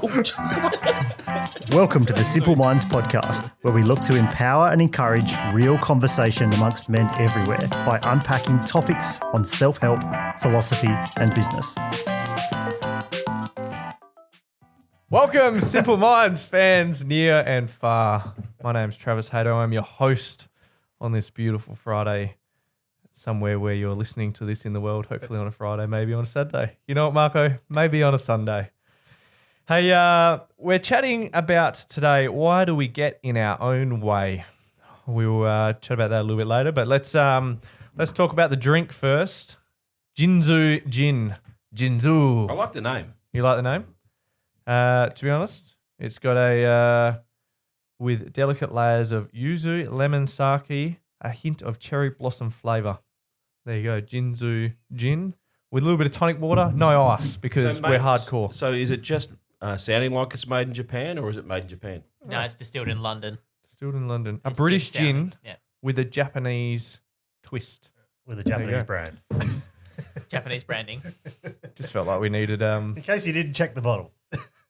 Welcome to the Simple Minds podcast, where we look to empower and encourage real conversation amongst men everywhere by unpacking topics on self-help, philosophy, and business. Welcome, Simple Minds fans near and far. My name's Travis Hato. I'm your host on this beautiful Friday, somewhere where you're listening to this in the world, hopefully on a Friday, maybe on a Saturday. You know what, Marco? Maybe on a Sunday. Hey, we're chatting about today, why do we get in our own way? We'll chat about that a little bit later, but let's talk about the drink first. Jinzu Gin. Jinzu. I like the name. You like the name? To be honest, it's got with delicate layers of yuzu, lemon sake, a hint of cherry blossom flavour. There you go, Jinzu Gin. With a little bit of tonic water, no ice, because we're hardcore. So is it just sounding like it's made in Japan, or is it made in Japan? No, it's distilled in London. Distilled in London. It's A British just sounding, gin with a Japanese twist. With a Japanese brand. Japanese branding. Just felt like we needed... In case you didn't check the bottle.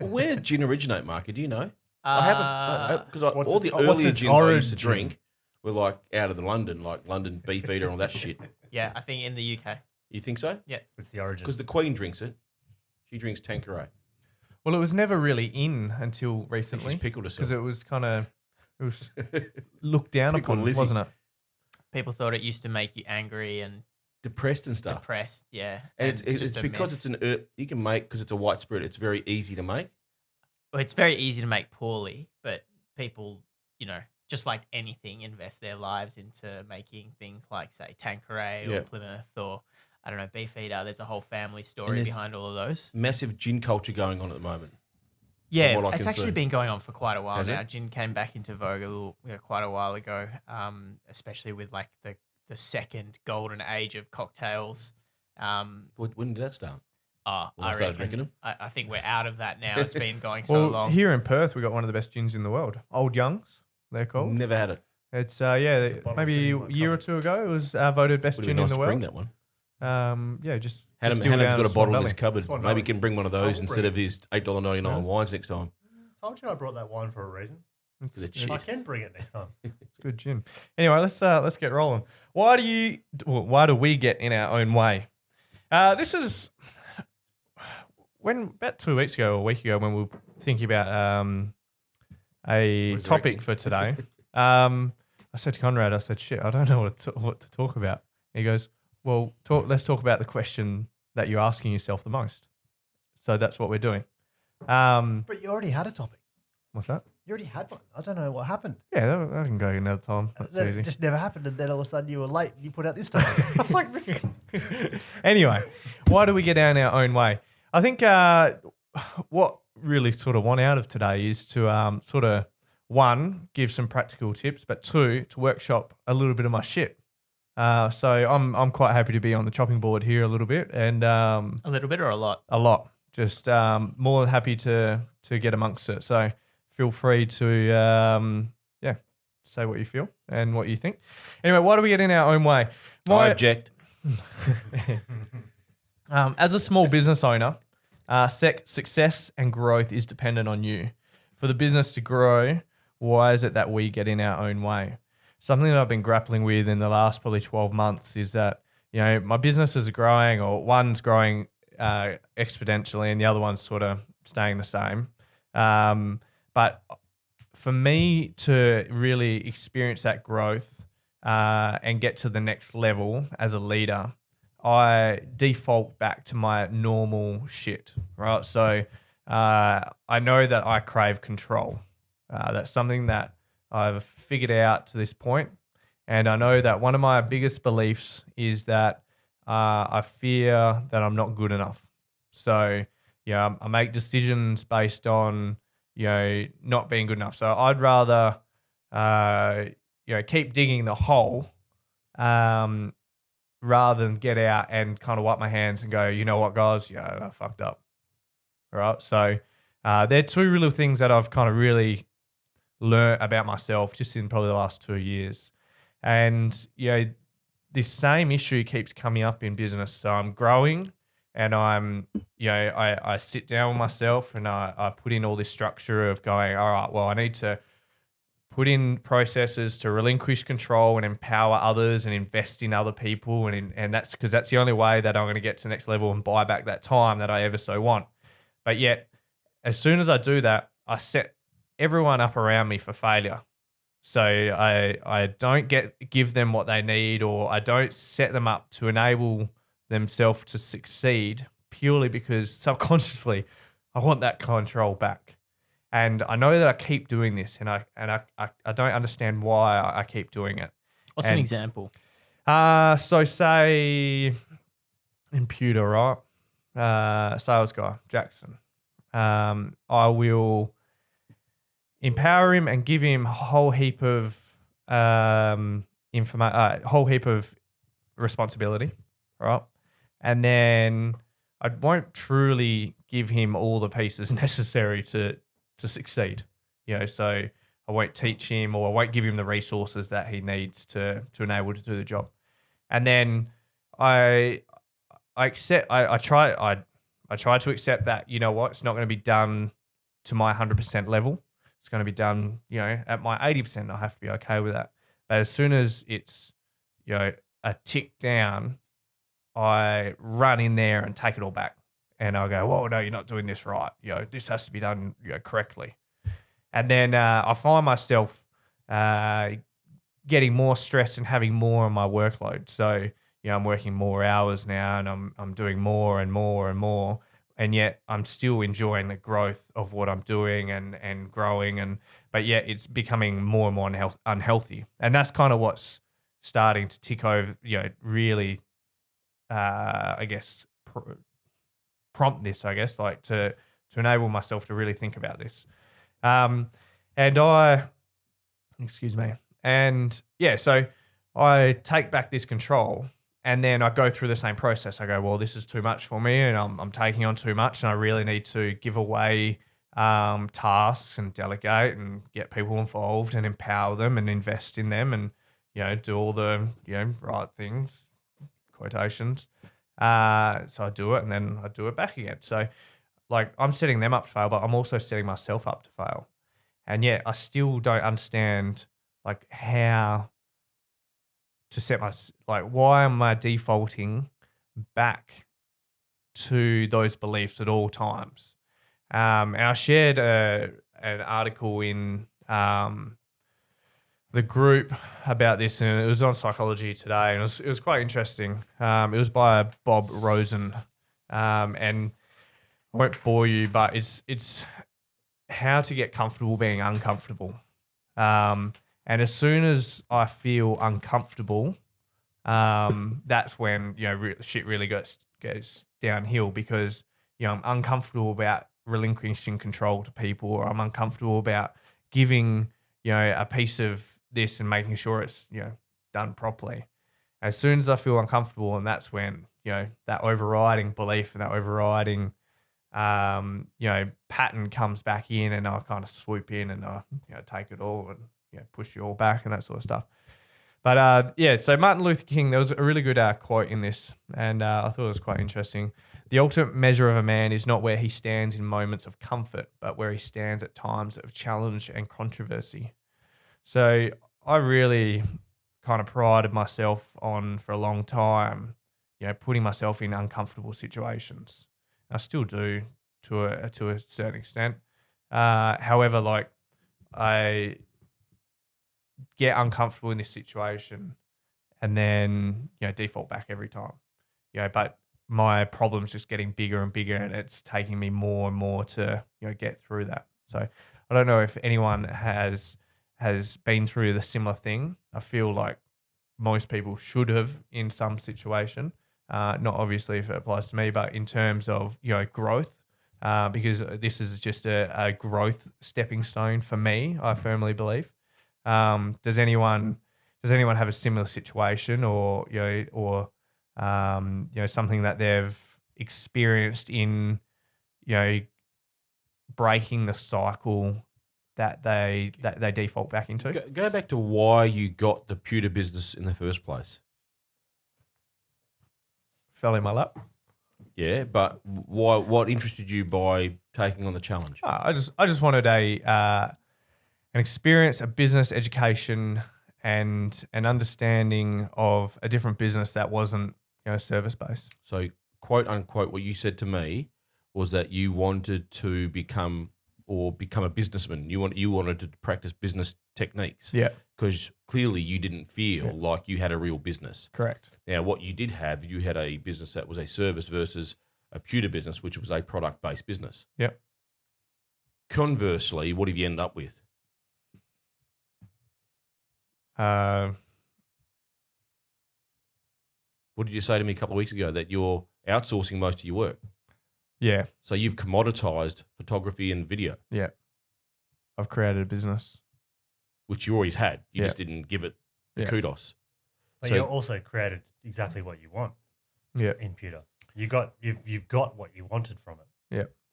Well, where did gin originate, Marky? Do you know? I have because what's all the its- what's earlier its gins I used to origin? drink were like out of the London, like London Beefeater and all that shit. Yeah, I think in the UK. You think so? It's the origin. Because the Queen drinks it. She drinks Tanqueray. Well, it was never really in until recently. She's pickled herself. Because it was looked down Pickled upon, Lizzie. wasn't it? People thought it used to make you angry and Depressed and stuff. depressed. Yeah, And it's just a because myth. it's you can make, because it's a white spirit, it's very easy to make. Well, it's very easy to make poorly, but people, just like anything, invest their lives into making things like, say, Tanqueray or Yeah. Plymouth or, I don't know, Beefeater. There's a whole family story there's- behind all of those. Massive gin culture going on at the moment. Yeah, what I it's can actually see. been going on for quite a while Has it? now. Gin came back into vogue quite a while ago, especially with like the second golden age of cocktails. When did that start? When I I started drinking reckon. them? I think we're out of that now. It's been going so Well, long. here in Perth, we got one of the best gins in the world. Old Youngs, they're called. Never had it. It's It's a bottle maybe sitting a in my year or cupboard. two ago, it was voted best Would gin be nice in the to bring world. that one. Just Hannah's distilled got out a of Swan bottle in his Valley. cupboard. Swan Maybe Valley. he can bring one of I those will instead bring of his $8.99 Yeah. wines next time. Told you I brought that wine for a reason. It's, The it's cheese. I can bring it next time. good gin. Anyway, let's get rolling. Why do we get in our own way? This is about 2 weeks ago or a week ago when we were thinking about a topic for today. I said to Conrad, I said, "Shit, I don't know what to talk about." And he goes, "Well, let's talk about the question that you're asking yourself the most." So that's what we're doing. But you already had a topic. What's that? You already had one. I don't know what happened. Yeah, that can go another time. That's Then easy. It just never happened, and then all of a sudden you were late and you put out this topic. I was like, Anyway, why do we get down our own way? I think what really sort of won out of today is to sort of, one, give some practical tips, but two, to workshop a little bit of my shit. So I'm quite happy to be on the chopping board here a little bit, and A little bit or a lot? a lot. Just more than happy to get amongst it. So feel free to say what you feel and what you think. Anyway, why do we get in our own way? I object. As a small business owner, success and growth is dependent on you. For the business to grow, why is it that we get in our own way? Something that I've been grappling with in the last probably 12 months is that, my businesses are growing, or one's growing exponentially and the other one's sort of staying the same. But for me to really experience that growth and get to the next level as a leader, I default back to my normal shit, right? So I know that I crave control. That's something that I've figured out to this point. And I know that one of my biggest beliefs is that I fear that I'm not good enough. So, I make decisions based on, not being good enough. So I'd rather, keep digging the hole rather than get out and kind of wipe my hands and go, you know what, guys, I fucked up. All right. So they're two real things that I've kind of really learned about myself just in probably the last 2 years. And, this same issue keeps coming up in business. So I'm growing and I sit down with myself and I put in all this structure of going, all right, well, I need to put in processes to relinquish control and empower others and invest in other people. And that's because that's the only way that I'm going to get to the next level and buy back that time that I ever so want. But yet, as soon as I do that, I set everyone up around me for failure. So I don't give them what they need, or I don't set them up to enable themselves to succeed purely because subconsciously I want that control back. And I know that I keep doing this, and I don't understand why I keep doing it. What's an example? So say imputer, right? Sales guy, Jackson. I will empower him and give him a whole heap of whole heap of responsibility, right? And then I won't truly give him all the pieces necessary to succeed. So I won't teach him, or I won't give him the resources that he needs to enable to do the job. And then I try to accept that, you know what, it's not going to be done to my 100% level. It's going to be done, at my 80%. I have to be okay with that. But as soon as it's, a tick down, I run in there and take it all back. And I'll go, whoa, no, you're not doing this right. This has to be done correctly. And then I find myself getting more stressed and having more on my workload. So, I'm working more hours now, and I'm doing more and more and more. And yet I'm still enjoying the growth of what I'm doing and growing. But yet it's becoming more and more unhealthy. And that's kind of what's starting to tick over, really, I guess, prompt this, I guess, like to enable myself to really think about this. So I take back this control, and then I go through the same process. I go, well, this is too much for me, and I'm taking on too much, and I really need to give away tasks and delegate and get people involved and empower them and invest in them and, do all the, right things, quotations. So I do it, and then I do it back again. So like I'm setting them up to fail, but I'm also setting myself up to fail. And yet I still don't understand like how to set why am I defaulting back to those beliefs at all times? And I shared an article in the group about this, and it was on Psychology Today, and it was quite interesting. It was by Bob Rosen, and I won't bore you, but it's how to get comfortable being uncomfortable. And as soon as I feel uncomfortable, that's when shit really goes downhill, because I'm uncomfortable about relinquishing control to people, or I'm uncomfortable about giving a piece of this and making sure it's done properly. As soon as I feel uncomfortable, and that's when that overriding belief and that overriding pattern comes back in, and I kind of swoop in and I take it all and push you all back and that sort of stuff. But so Martin Luther King, there was a really good quote in this, and I thought it was quite interesting. The ultimate measure of a man is not where he stands in moments of comfort, but where he stands at times of challenge and controversy. So I really kind of prided myself on, for a long time, putting myself in uncomfortable situations. I still do to a certain extent. However, like I get uncomfortable in this situation and then, default back every time, but my problem's just getting bigger and bigger, and it's taking me more and more to, get through that. So I don't know if anyone has been through the similar thing. I feel like most people should have in some situation, not obviously if it applies to me, but in terms of, growth, because this is just a growth stepping stone for me, I firmly believe. Does anyone have a similar situation, or something that they've experienced in breaking the cycle that they default back into? Go back to why you got the pewter business in the first place. Fell in my lap. Yeah, but why? What interested you by taking on the challenge? I just wanted an experience, a business education, and an understanding of a different business that wasn't service based. So, quote unquote, what you said to me was that you wanted to become a businessman. You wanted to practice business techniques. Yeah, Because clearly you didn't feel like you had a real business. correct. Now, what you did have, you had a business that was a service versus a pewter business, which was a product-based business. Yeah. Conversely, what have you ended up with? What did you say to me a couple of weeks ago? That you're outsourcing most of your work. Yeah, So you've commoditized photography and video, yeah. I've created a business. which you always had. You Yeah. just didn't give it the Yeah. kudos. But So- you also created exactly what you want Yeah, in pewter. You've got what you wanted from it.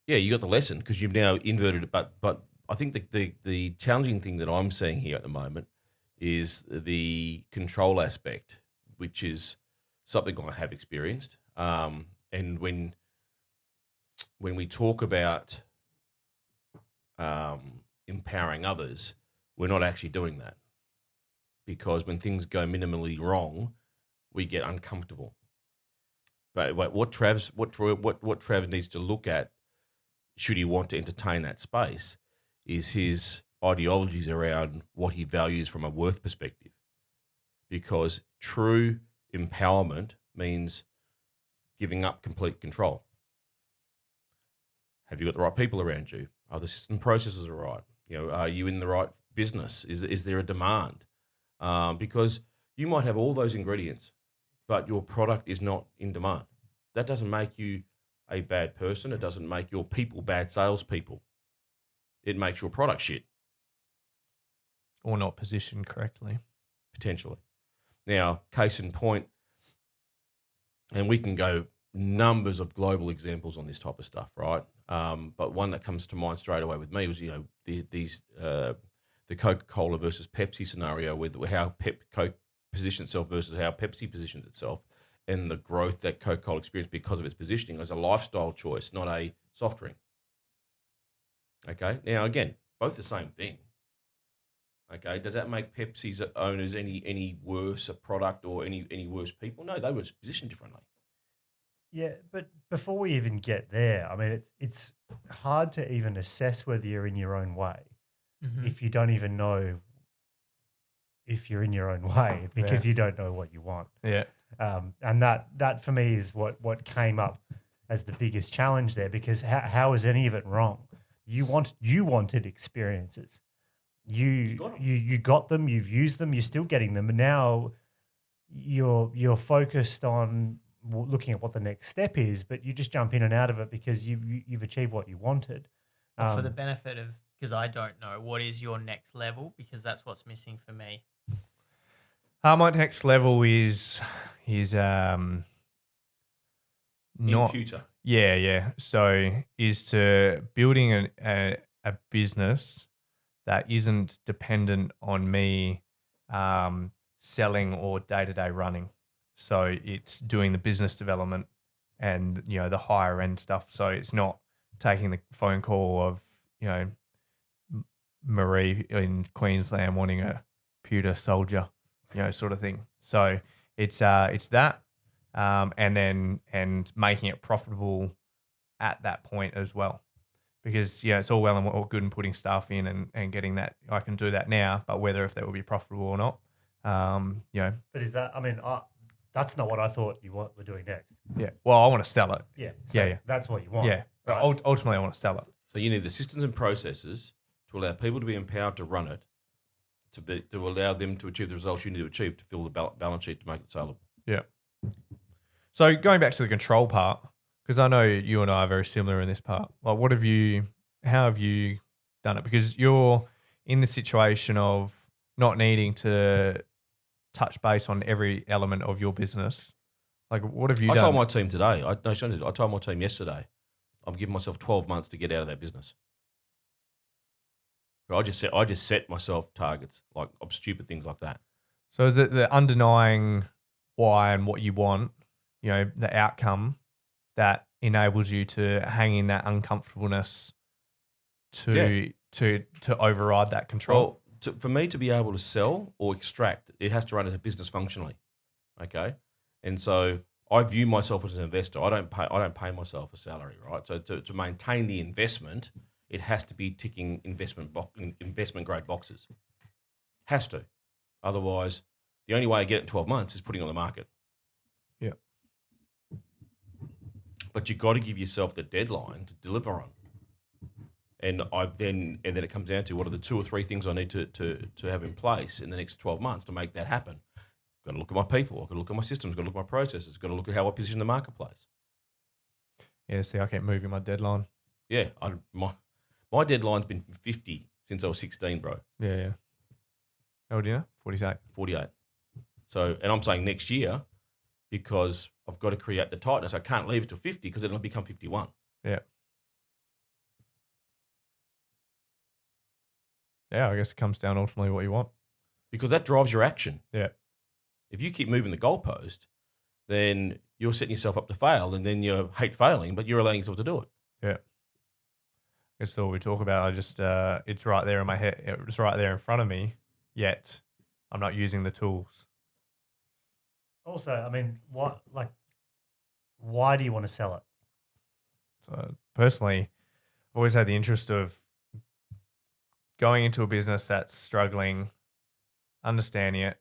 Yeah, you got the lesson because you've now inverted it. But I think the challenging thing that I'm seeing here at the moment is the control aspect, which is something I have experienced. And when we talk about empowering others, we're not actually doing that, because when things go minimally wrong, we get uncomfortable. But what Trav needs to look at, should he want to entertain that space, is his ideologies around what he values from a worth perspective. Because true empowerment means giving up complete control. Have you got the right people around you? Are the system processes all right? Are you in the right business? Is there a demand? Because you might have all those ingredients, but your product is not in demand. That doesn't make you a bad person. It doesn't make your people bad salespeople. It makes your product shit, or not positioned correctly. potentially. Now, case in point, and we can go numbers of global examples on this type of stuff, right? But one that comes to mind straight away with me was, the Coca-Cola versus Pepsi scenario, with how Coke positioned itself versus how Pepsi positioned itself, and the growth that Coca-Cola experienced because of its positioning as a lifestyle choice, not a soft drink. Okay, now again, both the same thing. Okay, does that make Pepsi's owners any worse a product or any worse people? No, they were positioned differently. Yeah, but before we even get there, I mean, it's hard to even assess whether you're in your own way if you don't even know if you're in your own way, because you don't know what you want. Yeah, And that for me is what came up as the biggest challenge there, because how is any of it wrong? You wanted experiences. You got them, you've used them, you're still getting them, and now you're focused on looking at what the next step is, but you just jump in and out of it because you've achieved what you wanted. For the benefit of, because I don't know, what is your next level? Because that's what's missing for me. my next level is not Computer. Yeah. So is to building a business that isn't dependent on me selling or day-to-day running. So it's doing the business development and, the higher end stuff. So it's not taking the phone call of, Marie in Queensland wanting a pewter soldier, sort of thing. So it's that. And making it profitable at that point as well, because it's all well and all good and putting stuff in and getting that. I can do that now, but whether if that will be profitable or not, But is that? I mean, that's not what I thought you were doing next. yeah. Well, I want to sell it. Yeah. So Yeah. that's what you want. Yeah. But Right. ultimately, I want to sell it. So you need the systems and processes to allow people to be empowered to run it, to allow them to achieve the results you need to achieve to fill the balance sheet to make it saleable. Yeah. So going back to the control part, because I know you and I are very similar in this part. Like, how have you done it? Because you're in the situation of not needing to touch base on every element of your business. Like, what have you I done? told my team today, I told my team yesterday, I'm giving myself 12 months to get out of that business. I just set myself targets, like stupid things like that. So is it the undenying why and what you want, the outcome that enables you to hang in that uncomfortableness to override that control. Well, for me to be able to sell or extract, it has to run as a business functionally. Okay, and so I view myself as an investor. I don't pay myself a salary, right? So to maintain the investment, it has to be ticking investment grade boxes. Has to. Otherwise, the only way I get it in 12 months is putting it on the market. Yeah. But you've got to give yourself the deadline to deliver on. And then it comes down to what are the 2 or 3 things I need to have in place in the next 12 months to make that happen. Got to look at my people. I've got to look at my systems. Got to look at my processes. Got to look at how I position the marketplace. Yeah, see, I keep moving my deadline. Yeah, my deadline's been 50 since I was 16, bro. Yeah. How old are you now? 48. 48. So, and I'm saying next year because I've got to create the tightness. I can't leave it to 50 because it'll become 51. Yeah. Yeah, I guess it comes down ultimately what you want. Because that drives your action. Yeah. If you keep moving the goalpost, then you're setting yourself up to fail, and then you hate failing, but you're allowing yourself to do it. Yeah. That's all we talk about. I just, it's right there in my head. It's right there in front of me, yet I'm not using the tools. Also, I mean, why do you want to sell it? So personally, I've always had the interest of going into a business that's struggling, understanding it,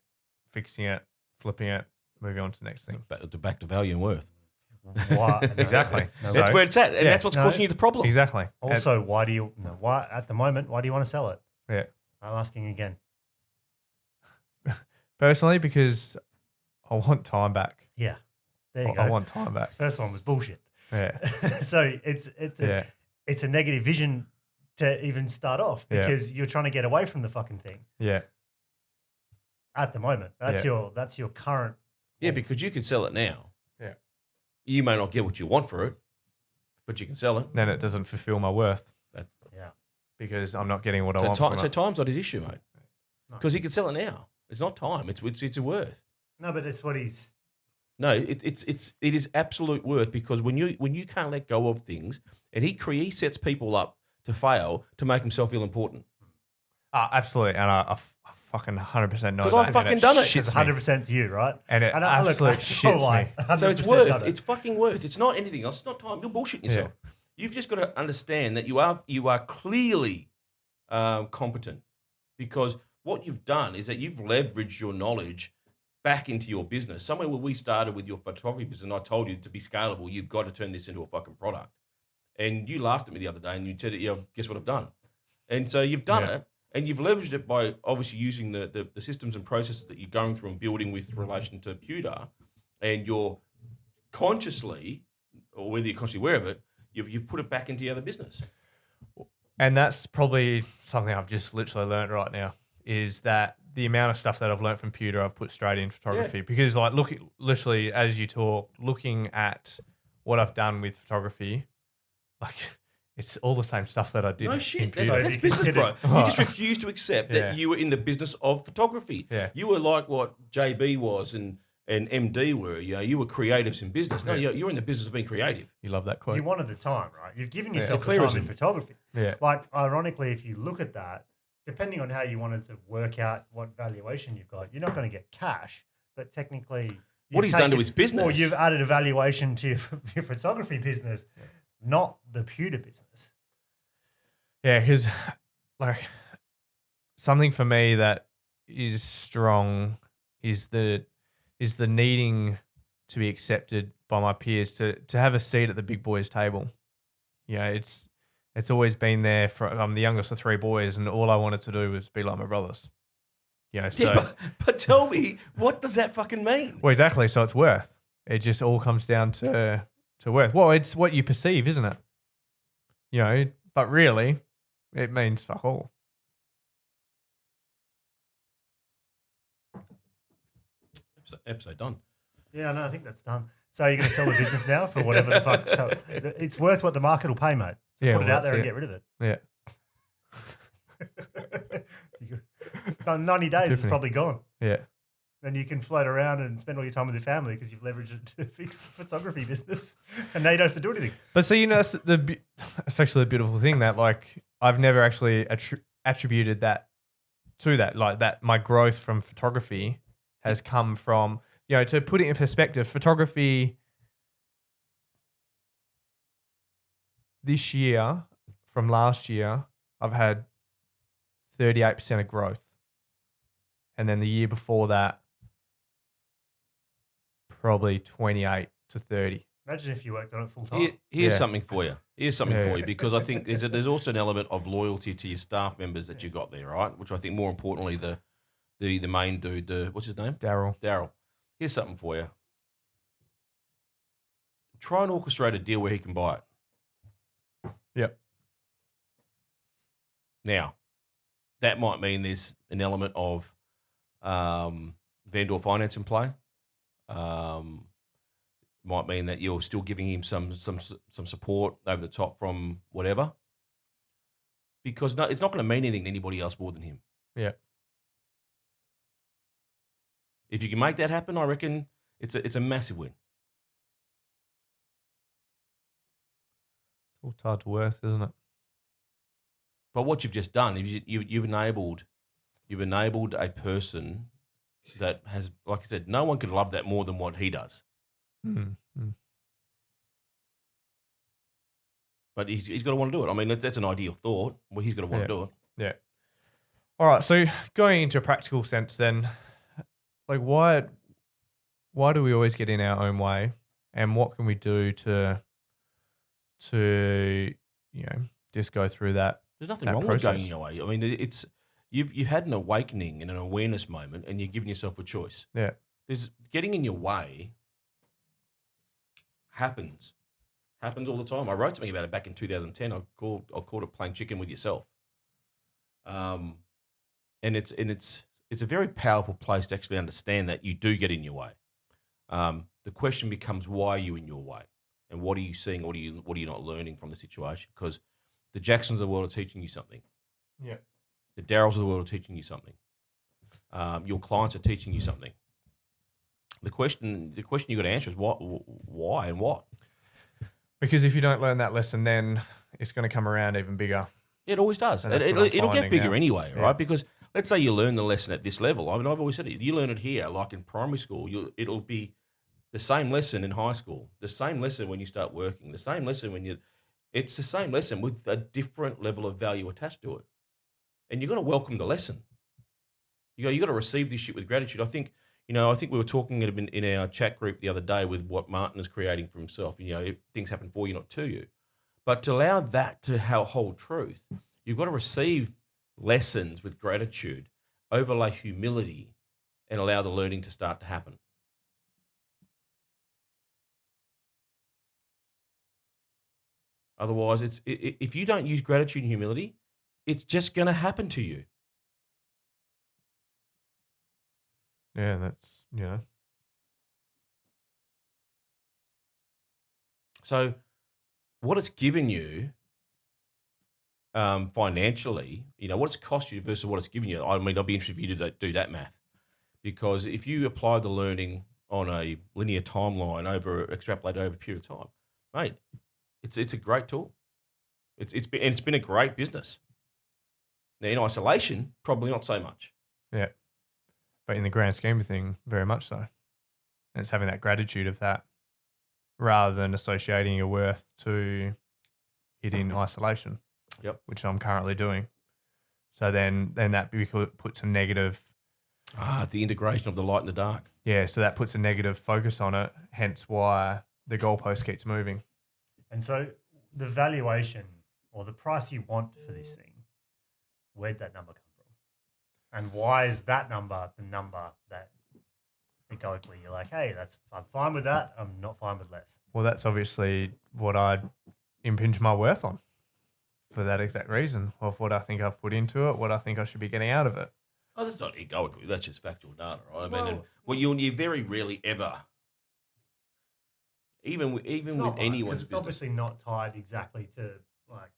fixing it, flipping it, moving on to the next thing. Back to value and worth. Why? Exactly. That's where it's at, and that's what's causing you the problem. Exactly. Also, why do you want to sell it? Yeah. I'm asking again. Personally, because I want time back. Yeah. There you go. I want time back. First one was bullshit. Yeah. So it's a negative vision to even start off because you're trying to get away from the fucking thing. Yeah. At the moment, that's your current. Yeah, because you can sell it now. Yeah. You may not get what you want for it, but you can sell it. Then it doesn't fulfill my worth. Yeah. Because I'm not getting what I want. So time's not his issue, mate. Because he can sell it now. It's not time. It's a worth. No, but it's what he's. No, it is absolute worth because when you can't let go of things, and he sets people up to fail to make himself feel important. Absolutely, and I fucking 100% know that. Because I've fucking done it. It's 100% to you, right? And it absolutely shits me. So it's worth. It's fucking worth. It's not anything else. It's not time. You're bullshitting yourself. Yeah. You've just got to understand that you are clearly competent because what you've done is that you've leveraged your knowledge back into your business. Somewhere where we started with your photography business, and I told you to be scalable, you've got to turn this into a fucking product. And you laughed at me the other day and you said, guess what I've done? And so you've done it, and you've leveraged it by obviously using the systems and processes that you're going through and building with relation to Pewter, and you're consciously, or whether you're consciously aware of it, you've put it back into the other business. And that's probably something I've just literally learned right now, is that the amount of stuff that I've learned from Pewter, I've put straight in photography. Because literally as you talk, looking at what I've done with photography, it's all the same stuff that I did. No shit, in Pewter. that's business, bro. You just refused to accept that you were in the business of photography. Yeah. You were like what JB was and MD were. You were creatives in business. No, you're in the business of being creative. You love that quote. You wanted the time, right? You've given yourself the clearism. time in photography. Yeah. Ironically, if you look at that, depending on how you wanted to work out what valuation you've got, you're not going to get cash, but technically... What he's done to his business. Or you've added a valuation to your photography business, not the Pewter business. Yeah, because something for me that is strong is the needing to be accepted by my peers, to have a seat at the big boys' table. It's always been there. I'm the youngest of 3 boys, and all I wanted to do was be like my brothers. But tell me, what does that fucking mean? Well, exactly. So it's worth. It just all comes down to worth. Well, it's what you perceive, isn't it? But really, it means fuck all. Episode done. Yeah, no, I think that's done. So you're going to sell the business now for whatever the fuck. So it's worth what the market will pay, mate. So put it out there and get rid of it. Yeah. 90 days, it's probably gone. Yeah. then you can float around and spend all your time with your family because you've leveraged it to fix the photography business, and now you don't have to do anything. But so it's actually a beautiful thing that like I've never actually attributed that to that. Like that, my growth from photography has come from, to put it in perspective, photography this year from last year, I've had 38% of growth. And then the year before that, probably 28 to 30. Imagine if you worked on it full time. Here's Yeah. something for you. Here's something Yeah, for yeah. you, because I think there's also an element of loyalty to your staff members that you got there, right? Which I think more importantly, the main dude, what's his name? Daryl. Here's something for you. Try and orchestrate a deal where he can buy it. Yep. Now, that might mean there's an element of vendor finance in play. Might mean that you're still giving him some support over the top from whatever, because it's not going to mean anything to anybody else more than him. Yeah. If you can make that happen, I reckon it's a massive win. It's all tied to worth, isn't it? But what you've just done, you've enabled a person that has, like I said, no one could love that more than what he does. Mm-hmm. But he's got to want to do it. I mean, that's an ideal thought. Well, he's got to want to do it. Yeah. All right. So going into a practical sense, then, like, why do we always get in our own way, and what can we do to just go through that? There's nothing that wrong process. with going your way. I mean, it's you've had an awakening and an awareness moment, and you're giving yourself a choice. Yeah. There's getting in your way happens all the time. I wrote something about it back in 2010. I called it playing chicken with yourself. And it's a very powerful place to actually understand that you do get in your way. The question becomes, why are you in your way, and what are you seeing? What are you not learning from the situation? Because the Jacksons of the world are teaching you something. Yeah. The Darryls of the world are teaching you something. Your clients are teaching you something. The question you got to answer is why and what. Because if you don't learn that lesson, then it's going to come around even bigger. It always does. And that's what I'm It'll get finding bigger now. anyway, right? Yeah. Because let's say you learn the lesson at this level. I mean, I've always said it. You learn it here, like in primary school. It'll be the same lesson in high school, the same lesson when you start working, the same lesson it's the same lesson with a different level of value attached to it. And you've got to welcome the lesson. You got to receive this shit with gratitude. I think we were talking in our chat group the other day with what Martin is creating for himself. Things happen for you, not to you. But to allow that to hold truth, you've got to receive lessons with gratitude, overlay humility, and allow the learning to start to happen. Otherwise, if you don't use gratitude and humility, it's just going to happen to you. Yeah, that's So what it's given you financially, what it's cost you versus what it's given you. I mean, I'll be interested for you to do that math, because if you apply the learning on a linear timeline extrapolate over a period of time, mate, it's a great tool. It's been a great business. Now in isolation, probably not so much. Yeah. But in the grand scheme of things, very much so. And it's having that gratitude of that rather than associating your worth to it in isolation. Yep. Which I'm currently doing. So then that puts a negative. The integration of the light and the dark. Yeah, so that puts a negative focus on it, hence why the goalpost keeps moving. And so the valuation or the price you want for this thing, where'd that number come from? And why is that number the number that egoically you're like, hey, I'm fine with that. I'm not fine with less. Well, that's obviously what I'd impinge my worth on for that exact reason of what I think I've put into it, what I think I should be getting out of it. Oh, that's not egoically. That's just factual data, right? Well, you very rarely ever, even with anyone's it's business. obviously not tied exactly to like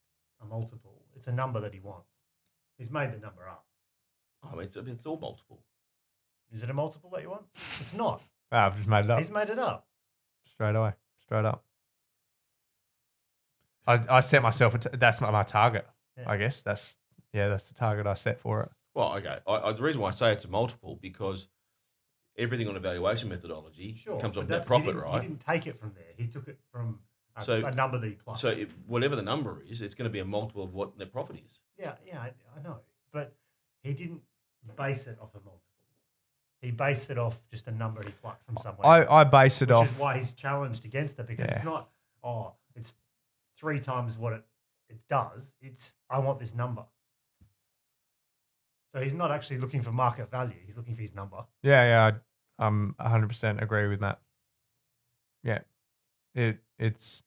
a multiple. It's a number that he wants. He's made the number up. I mean, it's all multiple. Is it a multiple that you want? It's not. I've just made it up He's made it up. straight away, straight up. I set myself. That's my target. Yeah. I guess that's the target I set for it. Well, okay. The reason why I say it's a multiple because everything on evaluation methodology comes off net profit, right? He didn't take it from there. He took it from a number that he plugged. So whatever the number is, it's going to be a multiple of what net profit is. Yeah, I know. But he didn't base it off a multiple. He based it off just a number he plucked from somewhere. I base it off. Which is why he's challenged against it, because it's not, it's 3 times what it does. It's, I want this number. So he's not actually looking for market value. He's looking for his number. Yeah, I'm 100% agree with Matt. Yeah, it's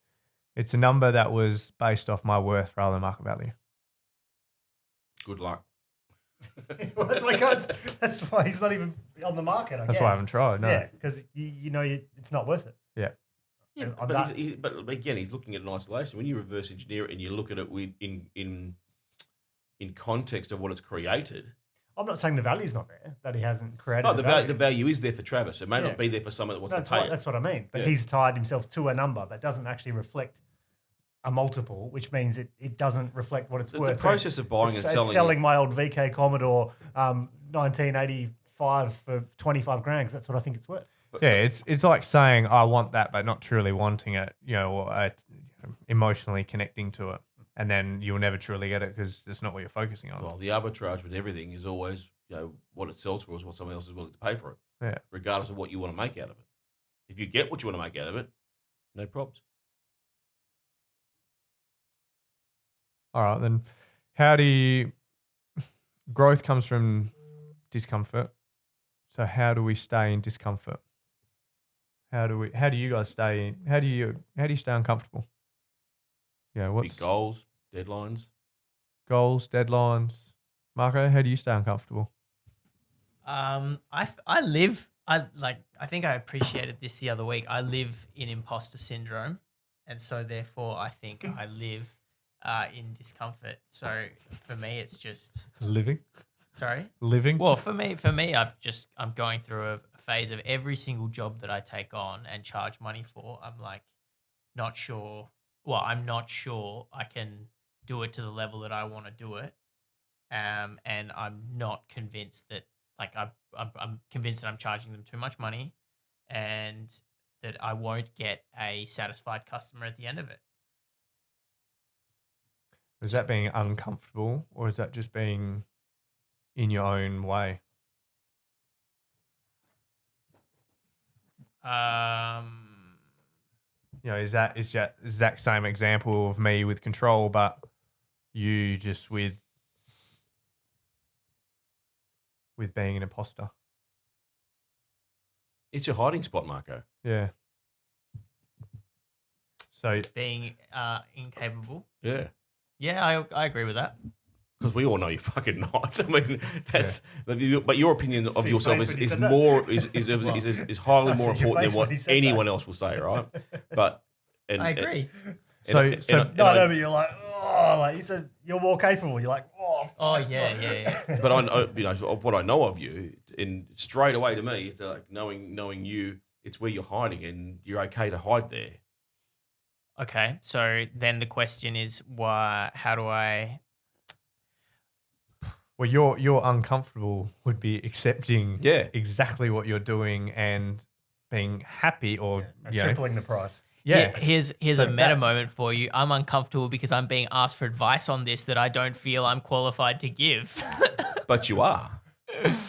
a number that was based off my worth rather than market value. Good luck. Well, that's why he's not even on the market. That's why I haven't tried. No. Yeah, because it's not worth it. Yeah. Yeah, but again, he's looking at an isolation. When you reverse engineer it and you look at it in context of what it's created. I'm not saying the value's not there, that he hasn't created. No, the value is there for Travis. It may not be there for someone that wants to pay it. That's what I mean. But he's tied himself to a number that doesn't actually reflect a multiple, which means it doesn't reflect what it's worth. The process of buying and selling. It's selling my old VK Commodore 1985 for 25 grand because that's what I think it's worth. Yeah, it's like saying I want that, but not truly wanting it, or emotionally connecting to it. And then you'll never truly get it because it's not what you're focusing on. Well, the arbitrage with everything is always, what it sells for is what someone else is willing to pay for it. Yeah. Regardless of what you want to make out of it. If you get what you want to make out of it, no problems. All right, then growth comes from discomfort. So how do we stay in discomfort? How do you guys stay uncomfortable? Big goals, deadlines. Goals, deadlines. Marco, how do you stay uncomfortable? I think I appreciated this the other week. I live in imposter syndrome, and so therefore I think I live in discomfort. So for me, it's just living. Sorry, living. Well, for me, I'm going through a phase of every single job that I take on and charge money for. I'm like, not sure. Well, I'm not sure I can do it to the level that I want to do it, and I'm not convinced that I'm convinced that I'm charging them too much money, and that I won't get a satisfied customer at the end of it. Is that being uncomfortable, or is that just being in your own way? Is that exact same example of me with control, but you just with being an imposter? It's your hiding spot, Marco. Yeah. So being incapable. Yeah. Yeah, I agree with that. Because we all know you're fucking not. I mean, that's. Yeah. But your opinion of yourself is highly more important than what anyone else will say, right? But I agree. But you're like, he says you're more capable. You're like, yeah. But I know, of what I know of you, and straight away to me, it's like knowing you, it's where you're hiding, and you're okay to hide there. Okay, so then the question is, how do I? Well, you're uncomfortable would be accepting exactly what you're doing and being happy or tripling the price. Yeah. Here's a meta moment for you. I'm uncomfortable because I'm being asked for advice on this that I don't feel I'm qualified to give. But you are.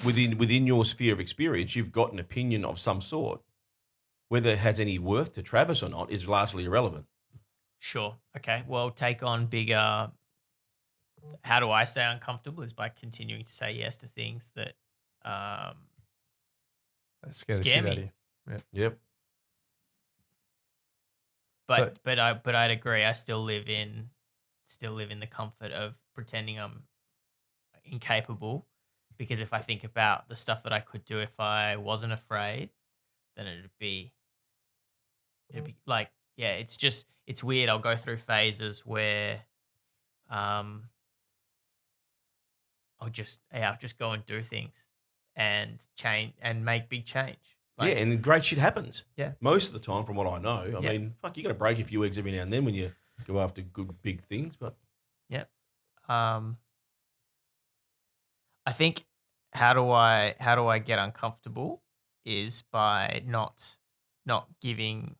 Within your sphere of experience, you've got an opinion of some sort. Whether it has any worth to Travis or not is largely irrelevant. Sure. Okay. Well, take on bigger. How do I stay uncomfortable? Is by continuing to say yes to things that scare me. Yep. But I'd agree. I still live in the comfort of pretending I'm incapable, because if I think about the stuff that I could do if I wasn't afraid, then it'd be like, yeah, it's weird. I'll go through phases where I'll just go and do things, and change and make big change. Yeah, and great shit happens. Yeah. Most of the time, from what I know. I Yeah. mean, fuck, you got to break a few eggs every now and then when you go after good big things. But I think how do I get uncomfortable is by not giving.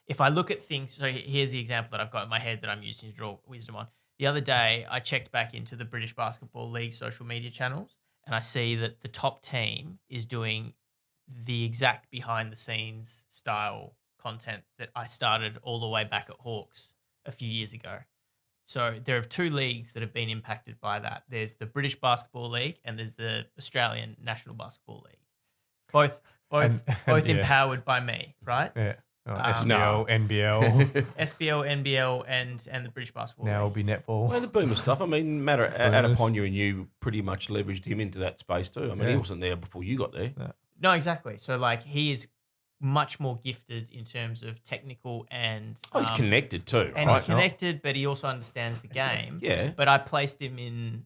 If I look at things, so here's the example that I've got in my head that I'm using to draw wisdom on. The other day, I checked back into the British Basketball League social media channels, and I see that the top team is doing the exact behind the scenes style content that I started all the way back at Hawks a few years ago. So there are two leagues that have been impacted by that. There's the British Basketball League and there's the Australian National Basketball League. Both yeah. empowered by me, right? Yeah. Oh, SBL, No. NBL. SBL, NBL, and the British Basketball Now it'll League. be netball. well, the Boomer stuff. I mean, Matter Boomers. Adeponya and you pretty much leveraged him into that space too. I mean, he Yeah. wasn't there before you got there. No, exactly. So like he is much more gifted in terms of technical and Oh, he's connected too, and right? he's connected, but he also understands the game. Yeah. But I placed him in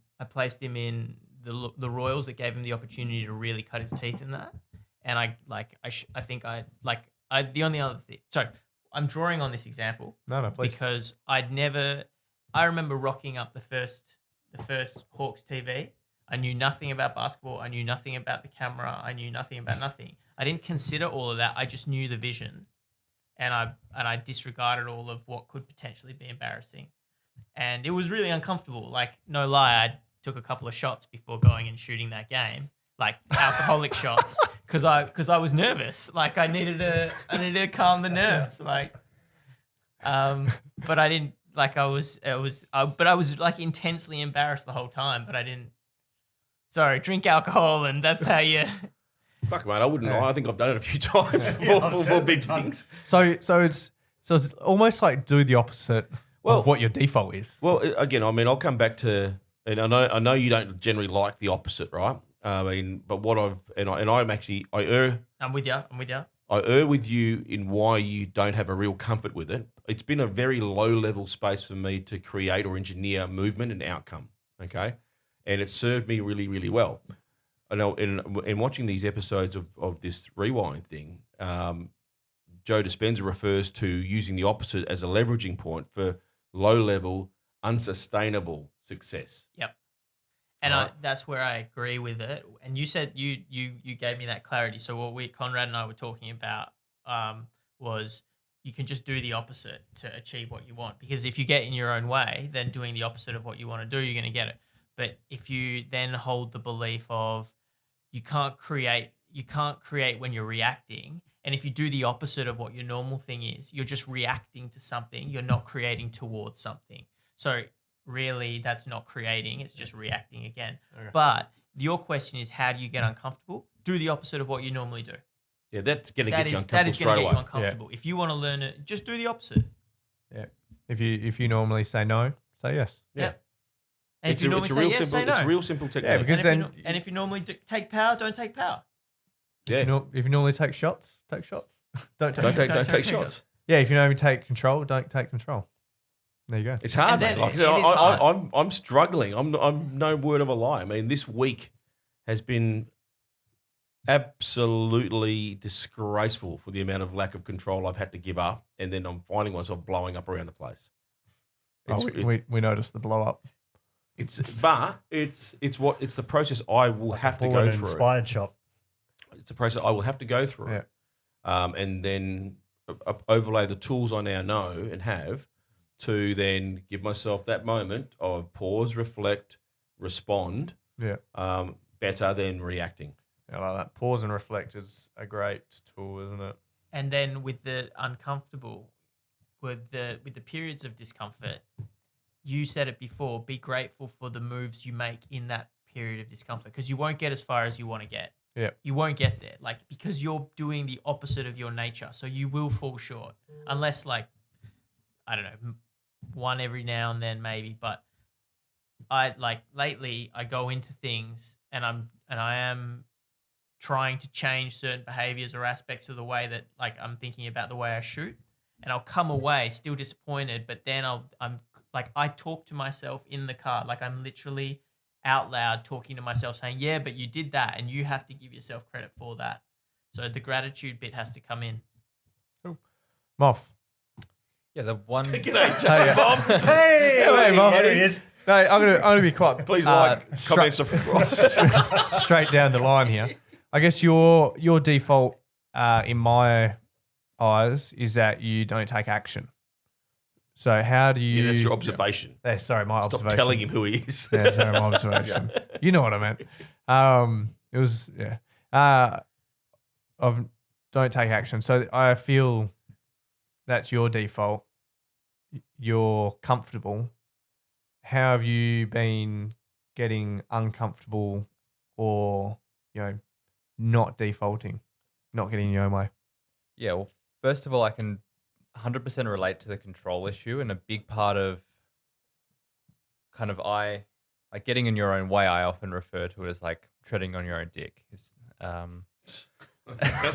the Royals that gave him the opportunity to really cut his teeth in that. And the only other thing. So I'm drawing on this example No, please. because I remember rocking up the first Hawks TV. I knew nothing about basketball. I knew nothing about the camera. I knew nothing about nothing. I didn't consider all of that. I just knew the vision, and I disregarded all of what could potentially be embarrassing, and it was really uncomfortable. Like, no lie, I took a couple of shots before going and shooting that game, like alcoholic shots, because I was nervous. Like I needed to calm the nerves. Like, but I didn't. Like I was like intensely embarrassed the whole time, but I didn't. Sorry, drink alcohol, and that's how you. Fuck, mate, I wouldn't. Yeah. I think I've done it a few times I've for certainly big done things. So it's almost like do the opposite Well- of what your default is. Well, again, I mean, I'll come back to, and I know you don't generally like the opposite, right? I mean, but what I err I'm with you. I err with you in why you don't have a real comfort with it. It's been a very low level space for me to create or engineer movement and outcome. Okay. And it served me really, really well. I know in watching these episodes of this rewind thing, Joe Dispenza refers to using the opposite as a leveraging point for low level, unsustainable success. Yep. And Right. that's where I agree with it. And you said you gave me that clarity. So what Conrad and I were talking about was you can just do the opposite to achieve what you want. Because if you get in your own way, then doing the opposite of what you want to do, you're going to get it. But if you then hold the belief of you can't create when you're reacting, and if you do the opposite of what your normal thing is, you're just reacting to something. You're not creating towards something. So really, that's not creating. It's just reacting again. Okay. But your question is, how do you get uncomfortable? Do the opposite of what you normally do. Yeah, that's going to That get you is uncomfortable going straight to get away. you uncomfortable. If you want to learn it, just do the opposite. Yeah. If you normally say no, say yes. Yeah. And if you normally say yes, say no. It's a real simple technique. Yeah, because then and if you normally take power, don't take power. yeah. if you normally take shots, take shots. Don't take Don't shots. take shots. Yeah, if you normally take control, don't take control. There you go. It's hard, And then mate. Like I it said, is hard. I'm struggling. I'm no word of a lie. I mean, this week has been absolutely disgraceful for the amount of lack of control I've had to give up, and then I'm finding myself blowing up around the place. It's We noticed the blow up. it's the process I will have to Bullet go and through. inspired shop. It's a process I will have to go through, Yeah. and then overlay the tools I now know and have to then give myself that moment of pause, reflect, respond, Yeah. better than reacting. I like that. Pause and reflect is a great tool, isn't it? And then with the uncomfortable, with the periods of discomfort, you said it before, be grateful for the moves you make in that period of discomfort because you won't get as far as you want to get. Yeah. You won't get there, like, because you're doing the opposite of your nature. So you will fall short unless, like, I don't know, one every now and then maybe. But lately I go into things and I am trying to change certain behaviors or aspects of the way that, like, I'm thinking about the way I shoot, and I'll come away still disappointed. But then I talk to myself in the car, like I'm literally out loud talking to myself saying, yeah, but you did that and you have to give yourself credit for that. So the gratitude bit has to come in. Moff. Yeah, the one. G'day, Hey, Bob. Hey, Hey, Bob. there he is. No, I'm gonna be quite. Please comment, subscribe. Straight down the line here. I guess your default, in my eyes, is that you don't take action. So how do you? Yeah, that's your observation. Sorry, my Stop observation. telling him who he is. Yeah, sorry, my observation. You know what I meant. It was of don't take action. So I feel that's your default. You're comfortable. How have you been getting uncomfortable or, not defaulting, not getting in your own way? Yeah, well, first of all, I can 100% relate to the control issue, and a big part of kind of like getting in your own way, I often refer to it as like treading on your own dick.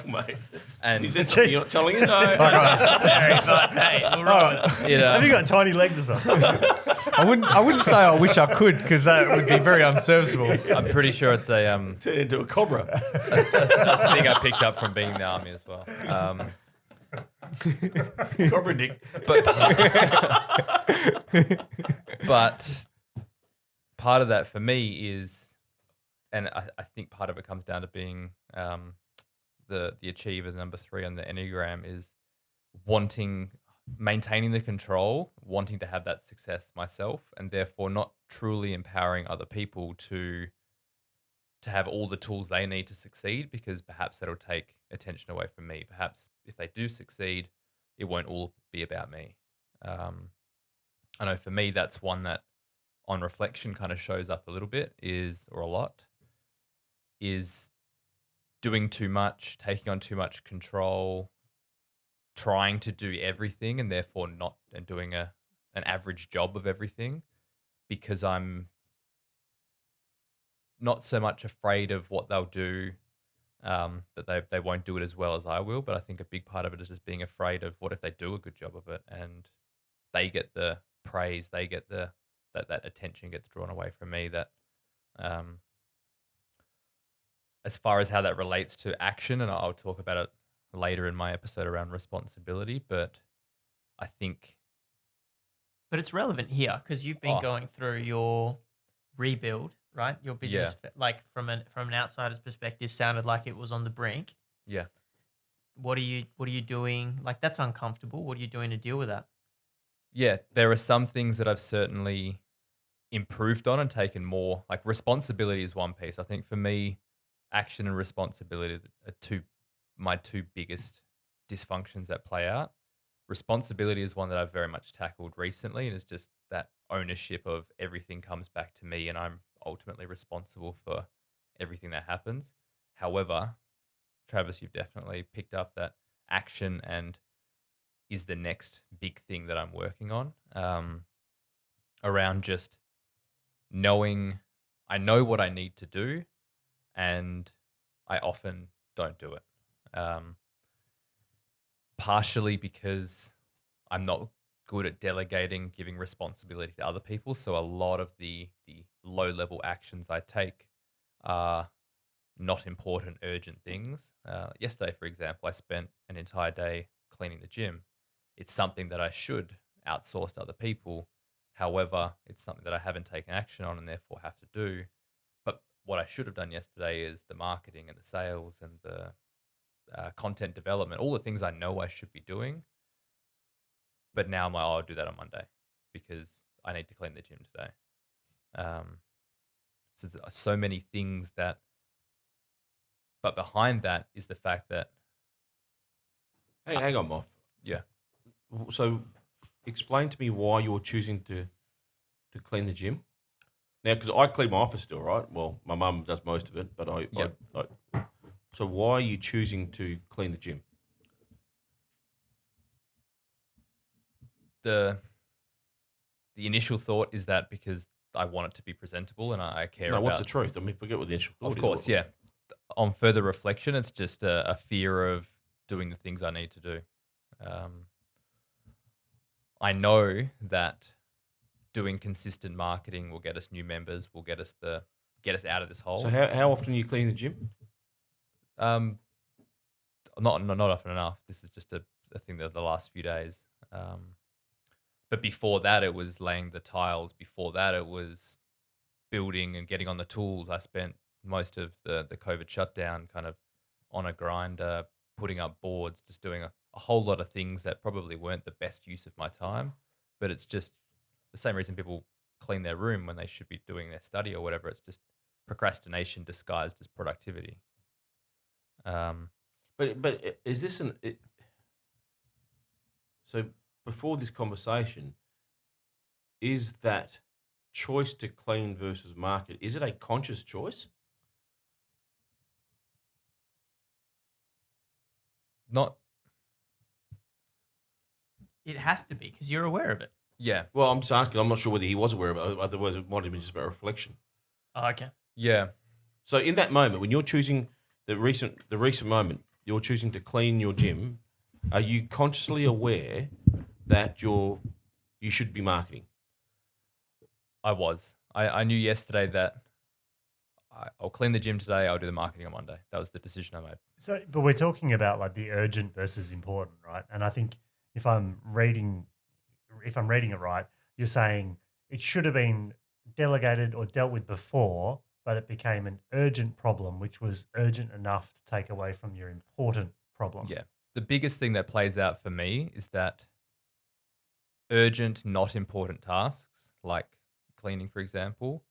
Mate. And Is that something you're not telling us? No, sorry, but hey, we'll roll with it. Have you got tiny legs or something? I wouldn't say I wish I could, because that would be very unserviceable. I'm pretty sure it's a Turn into a cobra. thing I picked up from being in the army as well. Cobra dick. But part of that for me is, and I think part of it comes down to being the achiever, the number 3 on the Enneagram, is maintaining the control, wanting to have that success myself, and therefore not truly empowering other people to have all the tools they need to succeed, because perhaps that'll take attention away from me. Perhaps if they do succeed, it won't all be about me. I know for me, that's one that on reflection kind of shows up a little bit, or a lot, is doing too much, taking on too much control, trying to do everything, and therefore not doing an average job of everything, because I'm not so much afraid of what they'll do, that they won't do it as well as I will. But I think a big part of it is just being afraid of what if they do a good job of it and they get the praise, they get that attention gets drawn away from me. That as far as how that relates to action, and I'll talk about it later in my episode around responsibility, but I think... But it's relevant here because you've been going through your rebuild, right? Your business, like from an outsider's perspective, sounded like it was on the brink. Yeah. What are you doing? Like, that's uncomfortable. What are you doing to deal with that? Yeah, there are some things that I've certainly improved on and taken more. Like, responsibility is one piece. I think for me, action and responsibility are my two biggest dysfunctions that play out. Responsibility is one that I've very much tackled recently, and it's just that ownership of everything comes back to me, and I'm ultimately responsible for everything that happens. However, Travis, you've definitely picked up that action and is the next big thing that I'm working on, around just knowing I know what I need to do, and I often don't do it. Partially because I'm not good at delegating, giving responsibility to other people. So a lot of the low-level actions I take are not important, urgent things. Yesterday, for example, I spent an entire day cleaning the gym. It's something that I should outsource to other people. However, it's something that I haven't taken action on and therefore have to do. But what I should have done yesterday is the marketing and the sales and the content development, all the things I know I should be doing. But now I'll do that on Monday because I need to clean the gym today. So there are so many things that, but behind that is the fact that... Hey, hang on, Moff. Yeah. So explain to me why you're choosing to clean the gym. Now, because I clean my office still, right? Well, my mum does most of it, but I so why are you choosing to clean the gym? The initial thought is that because I want it to be presentable and I care about... No, what's the truth? I mean, forget what the initial thought is. Of course, yeah. On further reflection, it's just a fear of doing the things I need to do. I know that doing consistent marketing will get us new members, will get us out of this hole. So how often are you cleaning the gym? Not often enough. This is just a thing that the last few days. But before that, it was laying the tiles. Before that, it was building and getting on the tools. I spent most of the COVID shutdown kind of on a grinder, putting up boards, just doing a whole lot of things that probably weren't the best use of my time. But it's just the same reason people clean their room when they should be doing their study or whatever. It's just procrastination disguised as productivity. But is this so before this conversation, is that choice to clean versus market, is it a conscious choice? Not, It has to be because you're aware of it. yeah, Well, I'm just asking. I'm not sure whether he was aware of it. Otherwise, it might have been just about reflection. Oh, okay. yeah. So in that moment, when you're choosing the recent moment, you're choosing to clean your gym, are you consciously aware that you should be marketing? I was. I knew yesterday that I'll clean the gym today. I'll do the marketing on Monday. That was the decision I made. So, but we're talking about like the urgent versus important, right? And I think if I'm reading it right, you're saying it should have been delegated or dealt with before, but it became an urgent problem, which was urgent enough to take away from your important problem. Yeah. The biggest thing that plays out for me is that urgent, not important tasks, like cleaning, for example,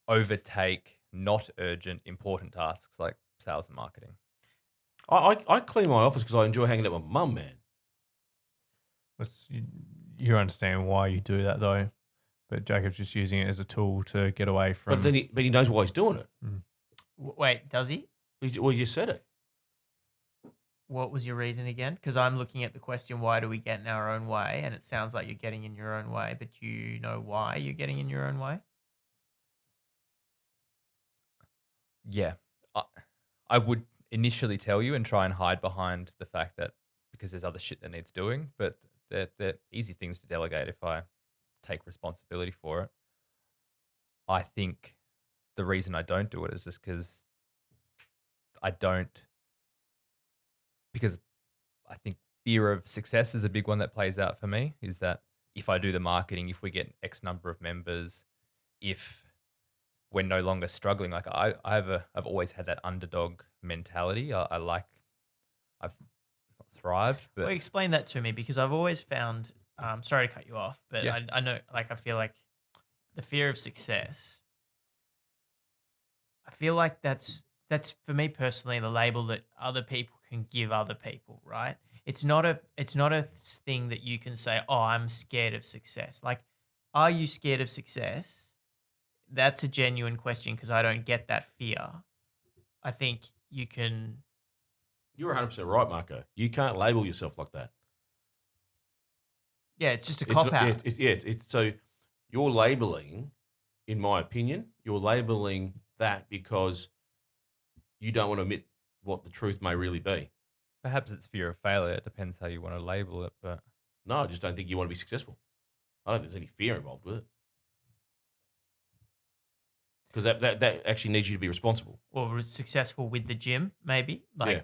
overtake not urgent, important tasks like sales and marketing. I clean my office because I enjoy hanging out with my mum, man. You understand why you do that though, but Jacob's just using it as a tool to get away from. But then he knows why he's doing it. Wait, does he? Well, you just said it. What was your reason again? Because I'm looking at the question, why do we get in our own way? And it sounds like you're getting in your own way, but do you know why you're getting in your own way? Yeah. I would initially tell you and try and hide behind the fact that because there's other shit that needs doing, but they're easy things to delegate if I take responsibility for it. I think the reason I don't do it is just because because I think fear of success is a big one that plays out for me, is that if I do the marketing, if we get X number of members, if we're no longer struggling, like I've always had that underdog mentality. I've thrived, but Well, explain that to me because I've always found, sorry to cut you off, but Yeah. I know, like, I feel like the fear of success, I feel like that's for me personally the label that other people can give other people, right? It's not a thing that you can say, oh, I'm scared of success. Like, are you scared of success? That's a genuine question because I don't get that fear. I think you can. You're 100% right, Marco. You can't label yourself like that. Yeah, it's just a cop out. So you're labeling, in my opinion, you're labeling that because you don't want to admit what the truth may really be. perhaps it's fear of failure. It depends how you want to label it, but No, I just don't think you want to be successful. I don't think there's any fear involved with it. Because that actually needs you to be responsible. Or successful with the gym, maybe. Like Yeah.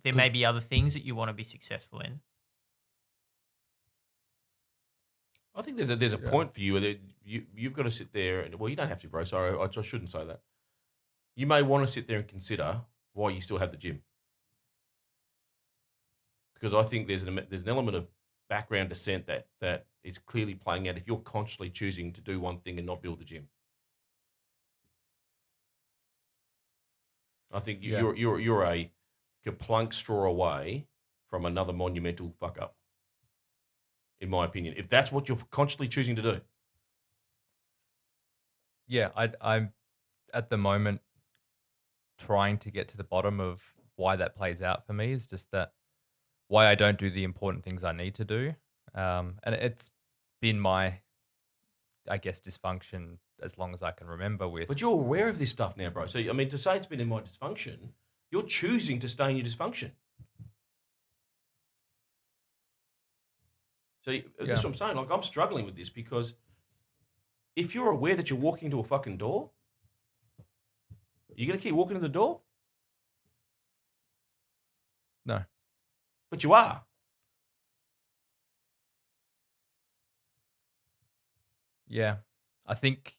there may be other things that you want to be successful in. I think there's a point for you where you've got to sit there and, well, you don't have to, bro. Sorry, I shouldn't say that. You may want to sit there and consider why you still have the gym. Because I think there's an element of background dissent that is clearly playing out if you're consciously choosing to do one thing and not build the gym. I think you're a kaplunk straw away from another monumental fuck up, in my opinion. If that's what you're consciously choosing to do. yeah, I'm at the moment trying to get to the bottom of why that plays out for me. Is just that why I don't do the important things I need to do, and it's been my, I guess, dysfunction as long as I can remember. With But you're aware of this stuff now, bro. So, I mean, to say it's been in my dysfunction, you're choosing to stay in your dysfunction. So that's what I'm saying. Like, I'm struggling with this because if you're aware that you're walking into a fucking door, you're going to keep walking to the door? No. But you are. Yeah. I think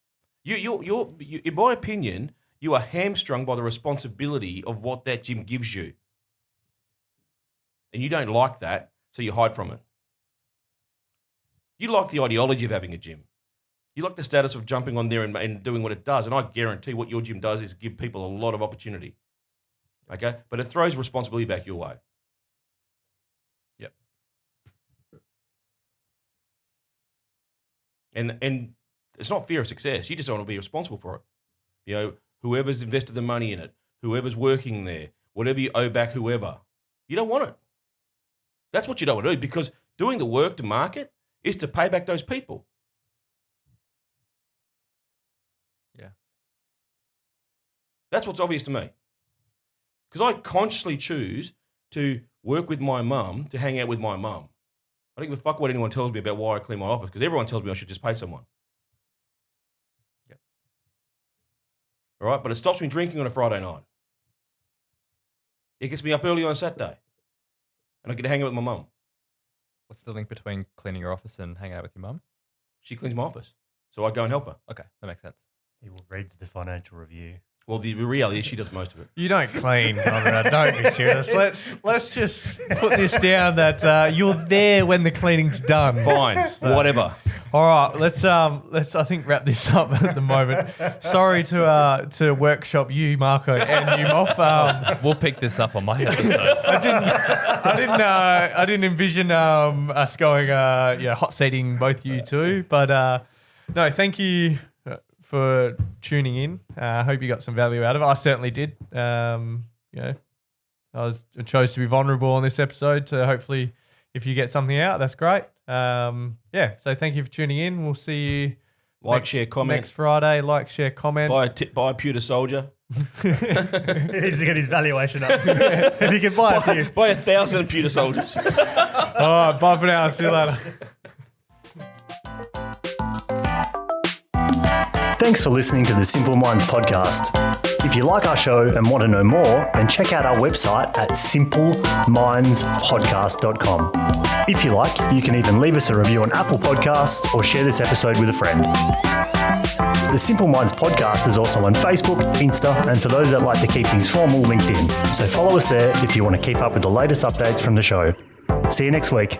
You, in my opinion, you are hamstrung by the responsibility of what that gym gives you. And you don't like that, so you hide from it. You like the ideology of having a gym. You like the status of jumping on there and doing what it does. And I guarantee what your gym does is give people a lot of opportunity. Okay? But it throws responsibility back your way. Yep. And it's not fear of success. You just don't want to be responsible for it. You know, whoever's invested the money in it, whoever's working there, whatever you owe back, whoever, you don't want it. That's what you don't want to do, because doing the work to market is to pay back those people. Yeah. That's what's obvious to me. Because I consciously choose to work with my mum, to hang out with my mum. I don't give a fuck what anyone tells me about why I clean my office, because everyone tells me I should just pay someone. Yep. All right, but it stops me drinking on a Friday night. It gets me up early on a Saturday, and I get to hang out with my mum. What's the link between cleaning your office and hanging out with your mum? She cleans my office, so I go and help her. Okay, that makes sense. He reads the financial review. Well, the reality is she does most of it. You don't clean, Conrad. Don't be serious. Let's just put this down that you're there when the cleaning's done. Fine, whatever. All right, let's I think wrap this up at the moment. Sorry to workshop you, Marco, and you, Moff. We'll pick this up on my episode. I didn't envision us going hot seating both you two, but no, thank you for tuning in. I hope you got some value out of it. I certainly did. I chose to be vulnerable on this episode, so hopefully if you get something out, that's great. So thank you for tuning in. We'll see you Share, comment. next Friday. Like, share, comment. Buy a pewter soldier. He needs to get his valuation up. If you can buy a few. Buy 1,000 pewter soldiers. All right, bye for now. See you later. Thanks for listening to the Simple Minds podcast. If you like our show and want to know more, then check out our website at simplemindspodcast.com. If you like, you can even leave us a review on Apple Podcasts or share this episode with a friend. The Simple Minds podcast is also on Facebook, Insta, and for those that like to keep things formal, LinkedIn. So follow us there if you want to keep up with the latest updates from the show. See you next week.